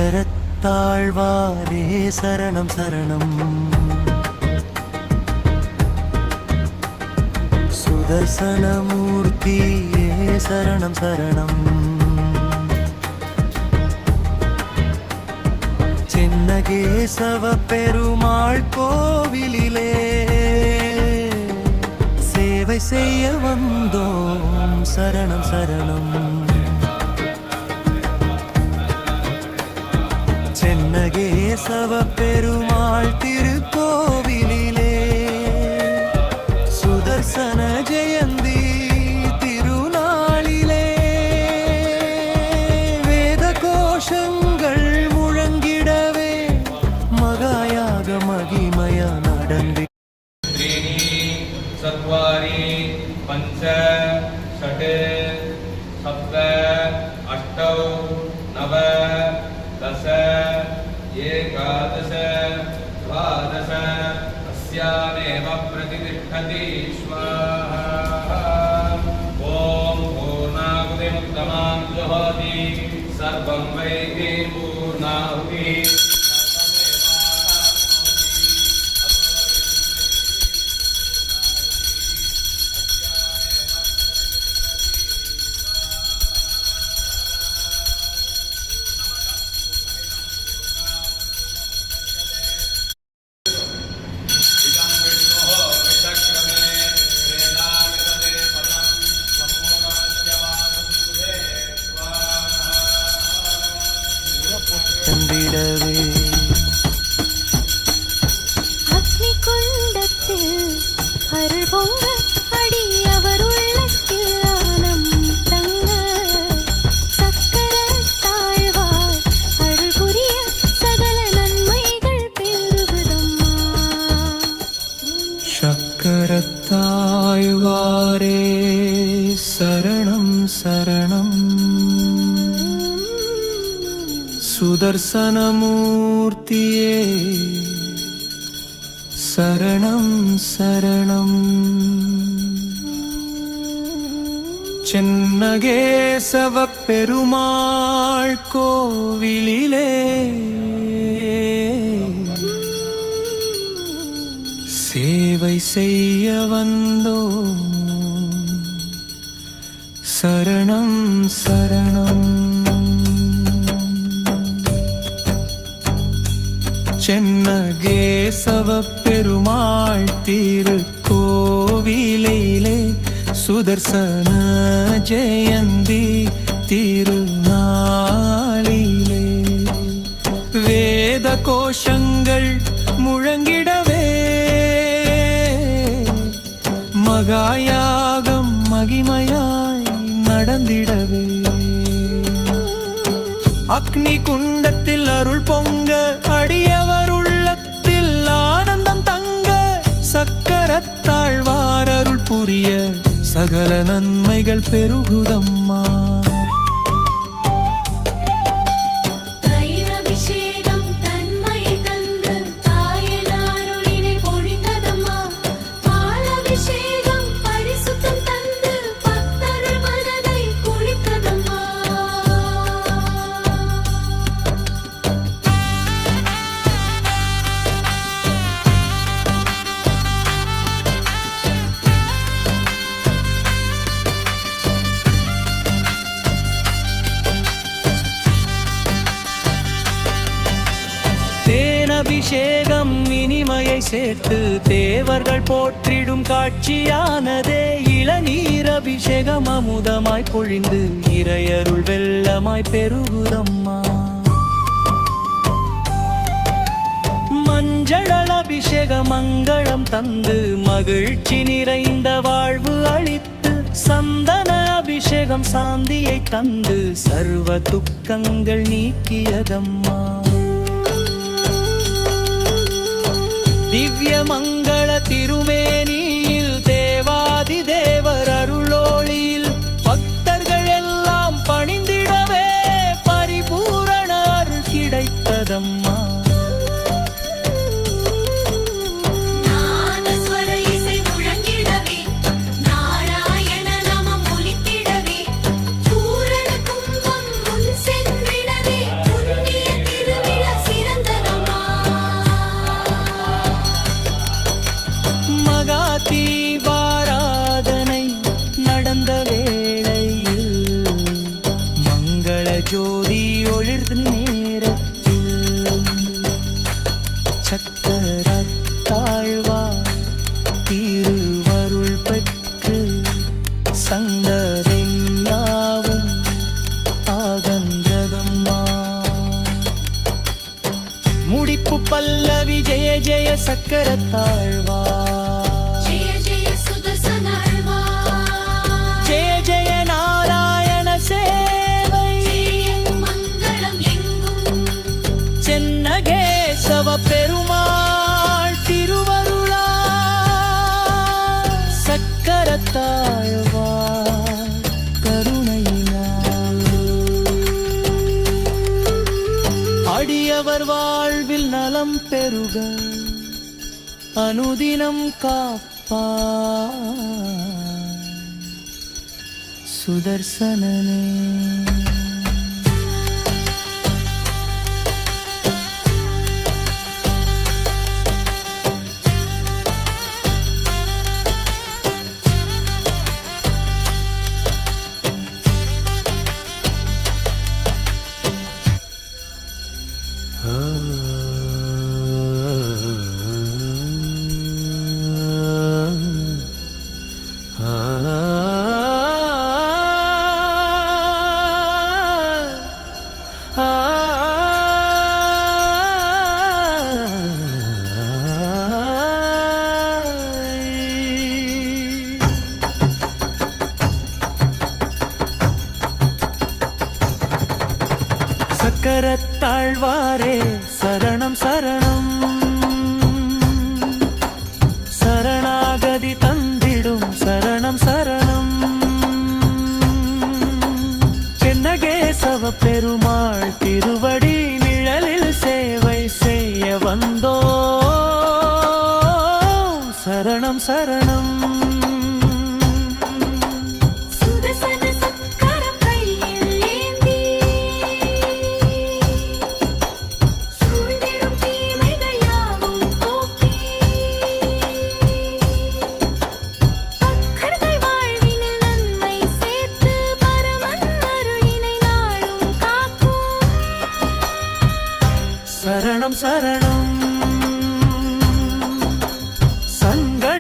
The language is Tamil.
சக்கரத்தாழ்வாரே சரணம் சரணம். சுதர்சனமூர்த்தியே சரணம் சரணம். சின்னகேசவ பெருமாள் கோவிலிலே சேவை செய்ய வந்தோம் சரணம் சரணம். சின்னகேசவ பெருமாள் திருக்கோவிலிலே சுதர்சன ஜெயந்தி திருநாளிலே வேத கோஷங்கள் முழங்கிடவே மகாயாக மகிமய நடந்தி. சத்வாரி பஞ்ச ஷட் சப்த அஷ்டௌ நவ दश एकादश द्वादश अस्यामेव प्रतिष्ठति स्वाहा. ॐ पूर्णाहुतिमुत्तमां जुहोति सर्वं वै पूर्णाहुतिः. தந்திடவே அக்னி குண்டத்தில் அருள் பொங்க அடியவர் உள்ளத்தில் ஆனம் தங்க சக்கர தாழ்வார் அருள் புரிய சகல நன்மைகள் பெருகுதம்மா. சக்கரத்தாழ்வாரே சரணம் சரணம். சுதர்சனமூர்த்தியே சரணம் சரணம். சின்னகேசவ பெருமாள் கோவிலிலே சேவை செய்ய வந்தோம் சரணம் சரணம். சின்னகேசவ பெருமாள் திருக்கோவிலிலே சுதர்சன ஜெயந்தி திருநாளிலே வேத கோஷங்கள் முழங்கிடவே மகாயாகம் மகிமையாய் நடந்திடவே அக்னி குண்டத்தில் அருள் பொங்க அடியவர் உள்ளத்தில் ஆனந்தம் தங்க சக்கரத்தாழ்வார் அருள் புரிய சகல நன்மைகள் பெருகுதம்மா. அபிஷேகம் இனிமையை சேர்த்து தேவர்கள் போற்றிடும் காட்சியானதே. இளநீர் அபிஷேகம் அமுதமாய் பொழிந்து இறையருள் வெள்ளமாய் பெருகுதம்மா. மஞ்சள் அபிஷேக மங்களம் தந்து மகிழ்ச்சி நிறைந்த வாழ்வு அளித்து சந்தன அபிஷேகம் சாந்தியை தந்து சர்வ துக்கங்கள் நீக்கியதம்மா. திவ்ய மங்கள திருமேனியில் தேவாதி தேவர் அருளோளியில் பக்தர்கள் எல்லாம் பணிந்திடவே பரிபூரண அருள் கிடைத்ததம்மா. பூரண கும்பம் முன் சென்றிடவே புண்ணிய சக்கரத்தாழ்வார் ஜெய ஜெய சுதர்சனாழ்வார் ஜெய ஜெய நாராயண சேவை மங்களம் எங்கும் சென்னகேசவ பெருமாள் திருவருளா சக்கரத்தாழ்வார் கருணையினால் அடியவர் வாழ்வில் நலம் பெருக அனுதினம் காப்பார் சுதர்சனனே சக்கரத்தாழ்வாரே சரணம் சரணம் சரணாகதி தந்திடும் சரணம் சரணம் சென்னகேசவ பெருமாள் திருவடி நிழலில் சேவை செய்ய வந்தோ சரணம் சரணம் சுதர்சன சக்கரம் கையில் ஏந்தி சூழ்ந்திடும் தீமைகள் யாவும் போக்கி பக்தர்கள் வாழ்வினில் நன்மை சேர்த்து பரமன் அருளினை நாளும் காக்கும் சரணம் சரணம்